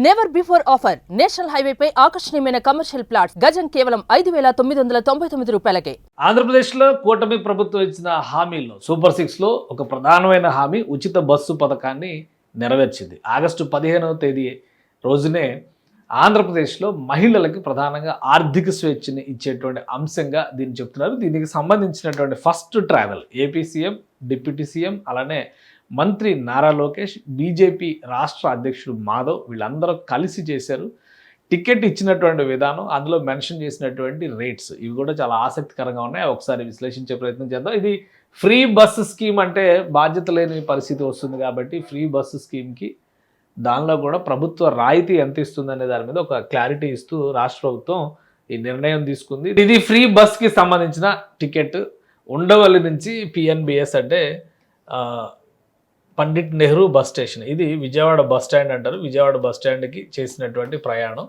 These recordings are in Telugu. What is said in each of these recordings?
Never before offer national highway పై ఆకర్షణీయమైన కమర్షియల్ ప్లాట్స్ గజం కేవలం 5,999 రూపాయలకే. ఆంధ్రప్రదేశ్లో కూటమి ప్రభుత్వం ఇచ్చిన హామీల్లో సూపర్ 6 లో ఒక ప్రధానమైన హామీ ఉచిత బస్సు పథకాన్ని నెరవేర్చింది. ఆగస్టు 15వ తేదీ రోజునే ఆంధ్రప్రదేశ్లో మహిళలకి ప్రధానంగా ఆర్థిక స్వేచ్ఛని ఇచ్చేటువంటి అంశంగా దీన్ని చెప్తున్నారు. దీనికి సంబంధించినటువంటి first travel AP CM, deputy CM, అలానే మంత్రి నారా లోకేష్, బీజేపీ రాష్ట్ర అధ్యక్షుడు మాధవ్ వీళ్ళందరూ కలిసి చేశారు. టికెట్ ఇచ్చినటువంటి విధానం, అందులో మెన్షన్ చేసినటువంటి రేట్స్ ఇవి కూడా చాలా ఆసక్తికరంగా ఉన్నాయి. ఒకసారి విశ్లేషించే ప్రయత్నం చేద్దాం. ఇది ఫ్రీ బస్సు స్కీమ్ అంటే బాధ్యత లేని పరిస్థితి వస్తుంది కాబట్టి ఫ్రీ బస్సు స్కీమ్కి దానిలో కూడా ప్రభుత్వ రాయితీ ఎంత ఇస్తుందనే దాని మీద ఒక క్లారిటీ ఇస్తూ రాష్ట్ర ప్రభుత్వం ఈ నిర్ణయం తీసుకుంది. ఇది ఫ్రీ బస్కి సంబంధించిన టికెట్ ఉండవల్లి నుంచి పిఎన్బిఎస్ అంటే పండిట్ నెహ్రూ బస్ స్టేషన్, ఇది విజయవాడ బస్ స్టాండ్ అంటారు. విజయవాడ బస్ స్టాండ్కి చేసినటువంటి ప్రయాణం,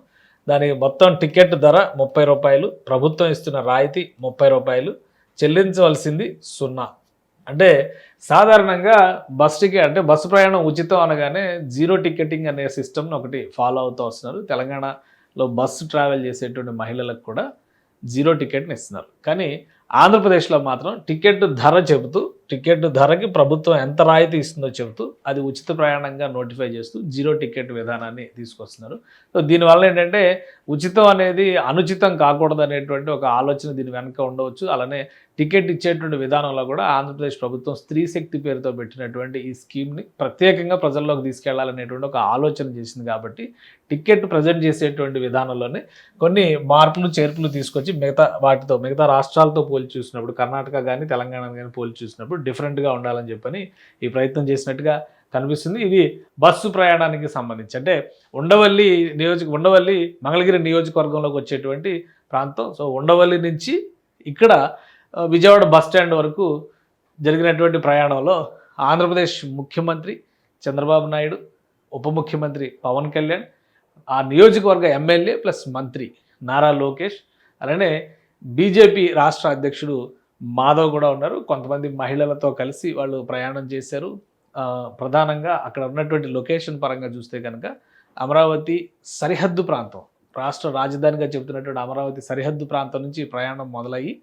దానికి మొత్తం టికెట్ ధర 30 రూపాయలు, ప్రభుత్వం ఇస్తున్న రాయితీ 30 రూపాయలు, చెల్లించవలసింది 0. అంటే సాధారణంగా బస్ టికెట్ అంటే బస్సు ప్రయాణం ఉచితం అనగానే జీరో టికెటింగ్ అనే సిస్టమ్ని ఒకటి ఫాలో అవుతూ వస్తున్నారు. తెలంగాణలో బస్సు ట్రావెల్ చేసేటువంటి మహిళలకు కూడా జీరో టికెట్ని ఇస్తున్నారు. కానీ ఆంధ్రప్రదేశ్లో మాత్రం టికెట్ ధర చెబుతూ, టికెట్ ధరకి ప్రభుత్వం ఎంత రాయితీ ఇస్తుందో చెబుతూ అది ఉచిత ప్రయాణంగా నోటిఫై చేస్తూ జీరో టికెట్ విధానాన్ని తీసుకొస్తున్నారు. సో దీనివల్ల ఏంటంటే ఉచితం అనేది అనుచితం కాకూడదు అనేటువంటి ఒక ఆలోచన దీని వెనక ఉండవచ్చు. అలానే టికెట్ ఇచ్చేటువంటి విధానంలో కూడా ఆంధ్రప్రదేశ్ ప్రభుత్వం స్త్రీ శక్తి పేరుతో పెట్టినటువంటి ఈ స్కీమ్ని ప్రత్యేకంగా ప్రజల్లోకి తీసుకెళ్లాలనేటువంటి ఒక ఆలోచన చేసింది. కాబట్టి టికెట్ ప్రజెంట్ చేసేటువంటి విధానంలోనే కొన్ని మార్పులు చేర్పులు తీసుకొచ్చి మిగతా రాష్ట్రాలతో పోల్చి చూసినప్పుడు, కర్ణాటక కానీ తెలంగాణ కానీ పోల్చి చూసినప్పుడు డిఫరెంట్గా ఉండాలని చెప్పని ఈ ప్రయత్నం చేసినట్టుగా కనిపిస్తుంది. ఇది బస్సు ప్రయాణానికి సంబంధించి అంటే ఉండవల్లి మంగళగిరి నియోజకవర్గంలోకి వచ్చేటువంటి ప్రాంతం. సో ఉండవల్లి నుంచి ఇక్కడ విజయవాడ బస్ స్టాండ్ వరకు జరిగినటువంటి ప్రయాణంలో ఆంధ్రప్రదేశ్ ముఖ్యమంత్రి చంద్రబాబు నాయుడు, ఉప ముఖ్యమంత్రి పవన్ కళ్యాణ్, ఆ నియోజకవర్గ ఎమ్మెల్యే ప్లస్ మంత్రి నారా లోకేష్, అలానే బీజేపీ రాష్ట్ర అధ్యక్షుడు మాధవ్ కూడా ఉన్నారు. కొంతమంది మహిళలతో కలిసి వాళ్ళు ప్రయాణం చేశారు. ప్రధానంగా అక్కడ ఉన్నటువంటి లొకేషన్ పరంగా చూస్తే కనుక అమరావతి సరిహద్దు ప్రాంతం, రాష్ట్ర రాజధానిగా చెబుతున్నటువంటి అమరావతి సరిహద్దు ప్రాంతం నుంచి ప్రయాణం మొదలయ్యి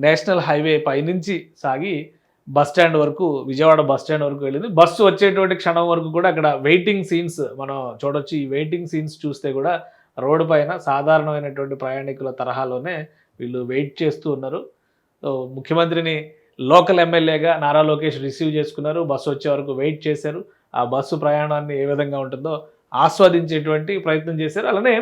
నేషనల్ హైవే పైనుంచి సాగి బస్ స్టాండ్ వరకు, విజయవాడ బస్ స్టాండ్ వరకు వెళ్ళింది. బస్సు వచ్చేటువంటి క్షణం వరకు కూడా అక్కడ వెయిటింగ్ సీన్స్ మనం చూడొచ్చు. ఈ వెయిటింగ్ సీన్స్ చూస్తే కూడా రోడ్డు పైన సాధారణమైనటువంటి ప్రయాణికుల తరహాలోనే వీళ్ళు వెయిట్ చేస్తూ ఉన్నారు. సో ముఖ్యమంత్రిని లోకల్ ఎమ్మెల్యేగా నారా లోకేష్ రిసీవ్ చేసుకున్నారు. బస్సు వచ్చే వరకు వెయిట్ చేశారు. ఆ బస్సు ప్రయాణాన్ని ఏ విధంగా ఉంటుందో ఆస్వాదించేటువంటి ప్రయత్నం చేశారు. అలానే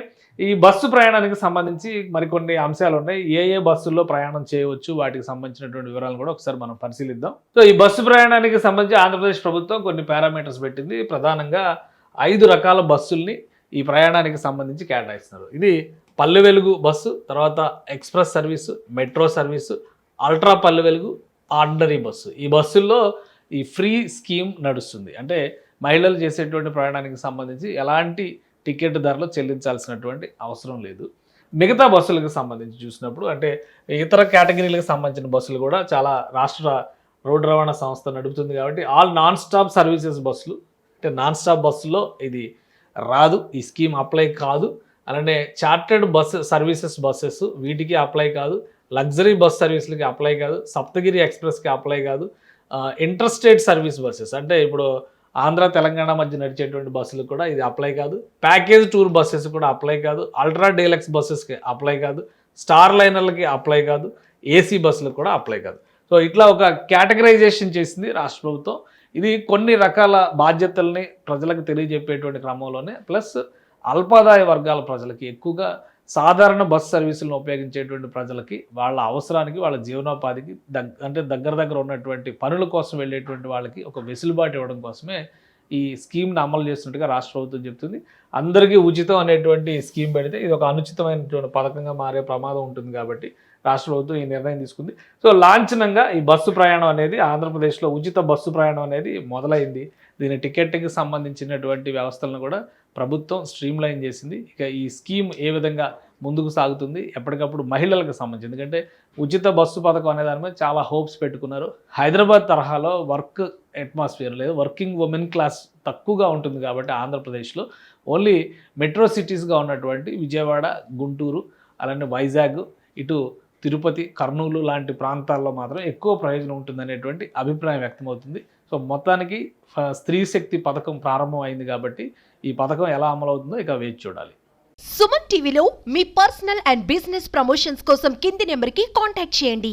ఈ బస్సు ప్రయాణానికి సంబంధించి మరికొన్ని అంశాలు ఉన్నాయి. ఏ బస్సుల్లో ప్రయాణం చేయవచ్చు, వాటికి సంబంధించినటువంటి వివరాలు కూడా ఒకసారి మనం పరిశీలిద్దాం. సో ఈ బస్సు ప్రయాణానికి సంబంధించి ఆంధ్రప్రదేశ్ ప్రభుత్వం కొన్ని పారామీటర్స్ పెట్టింది. ప్రధానంగా 5 రకాల బస్సుల్ని ఈ ప్రయాణానికి సంబంధించి కేటాయిస్తున్నారు. ఇది పల్లె వెలుగు బస్సు, తర్వాత express service, metro service, ultra Palle Velugu, ordinary bus. ఈ బస్సుల్లో ఈ ఫ్రీ స్కీమ్ నడుస్తుంది. అంటే మహిళలు చేసేటువంటి ప్రయాణానికి సంబంధించి ఎలాంటి టికెట్ ధరలు చెల్లించాల్సినటువంటి అవసరం లేదు. మిగతా బస్సులకు సంబంధించి చూసినప్పుడు అంటే ఇతర కేటగిరీలకు సంబంధించిన బస్సులు కూడా చాలా రాష్ట్ర రోడ్డు రవాణా సంస్థ నడుపుతుంది. కాబట్టి ఆల్ నాన్ స్టాప్ సర్వీసెస్ బస్సులు అంటే నాన్ స్టాప్ బస్సులో ఇది రాదు, ఈ స్కీమ్ అప్లై కాదు. అలానే చార్టర్డ్ బస్సెస్ వీటికి అప్లై కాదు, లగ్జరీ బస్ సర్వీసులకి అప్లై కాదు, సప్తగిరి ఎక్స్ప్రెస్కి అప్లై కాదు, ఇంటర్స్టేట్ సర్వీస్ బస్సెస్ అంటే ఇప్పుడు ఆంధ్ర తెలంగాణ మధ్య నడిచేటువంటి బస్సులకు కూడా ఇది అప్లై కాదు, ప్యాకేజ్ టూర్ బస్సెస్ కూడా అప్లై కాదు, అల్ట్రా డీలక్స్ బస్సెస్కి అప్లై కాదు, స్టార్ లైనర్లకి అప్లై కాదు, ఏసీ బస్సులకు కూడా అప్లై కాదు. సో ఇట్లా ఒక కేటగరైజేషన్ చేసింది రాష్ట్ర ప్రభుత్వం. ఇది కొన్ని రకాల బాధ్యతల్ని ప్రజలకు తెలియజెప్పేటువంటి క్రమంలోనే ప్లస్ అల్పాదాయ వర్గాల ప్రజలకి, ఎక్కువగా సాధారణ బస్ సర్వీసులను ఉపయోగించేటువంటి ప్రజలకి, వాళ్ళ అవసరానికి, వాళ్ళ జీవనోపాధికి దగ్గర ఉన్నటువంటి పనుల కోసం వెళ్ళేటువంటి వాళ్ళకి ఒక వెసులుబాటు ఇవ్వడం కోసమే ఈ స్కీమ్ని అమలు చేస్తున్నట్టుగా రాష్ట్ర ప్రభుత్వం చెప్తుంది. అందరికీ ఉచితం అనేటువంటి స్కీమ్ పెడితే ఇది ఒక అనుచితమైనటువంటి పథకంగా మారే ప్రమాదం ఉంటుంది. కాబట్టి రాష్ట్ర ప్రభుత్వం ఈ నిర్ణయం తీసుకుంది. సో లాంఛనంగా ఈ బస్సు ప్రయాణం అనేది ఆంధ్రప్రదేశ్లో ఉచిత బస్సు ప్రయాణం అనేది మొదలైంది. దీని టికెట్కి సంబంధించినటువంటి వ్యవస్థలను కూడా ప్రభుత్వం స్ట్రీమ్లైన్ చేసింది. ఇక ఈ స్కీమ్ ఏ విధంగా ముందుకు సాగుతుంది. ఎప్పటికప్పుడు మహిళలకు సంబంధించి, ఎందుకంటే ఉచిత బస్సు పథకం అనే దాని మీద చాలా హోప్స్ పెట్టుకున్నారు. హైదరాబాద్ తరహాలో వర్క్ అట్మాస్ఫియర్ లేదు, వర్కింగ్ ఉమెన్ క్లాస్ తక్కువగా ఉంటుంది కాబట్టి ఆంధ్రప్రదేశ్లో ఓన్లీ మెట్రో సిటీస్గా ఉన్నటువంటి విజయవాడ, గుంటూరు, అలానే వైజాగ్, ఇటు తిరుపతి, కర్నూలు లాంటి ప్రాంతాల్లో మాత్రం ఎక్కువ ప్రయోజనం ఉంటుందనేటువంటి అభిప్రాయం వ్యక్తమవుతుంది. సో మొత్తానికి స్త్రీ శక్తి పథకం ప్రారంభం అయింది కాబట్టి ఈ పథకం ఎలా అమలవుతుందో ఇక వేచి చూడాలి. సుమన్ టీవీలో మీ పర్సనల్ అండ్ బిజినెస్ ప్రమోషన్స్ కోసం కింది నెంబర్కి కాంటాక్ట్ చేయండి.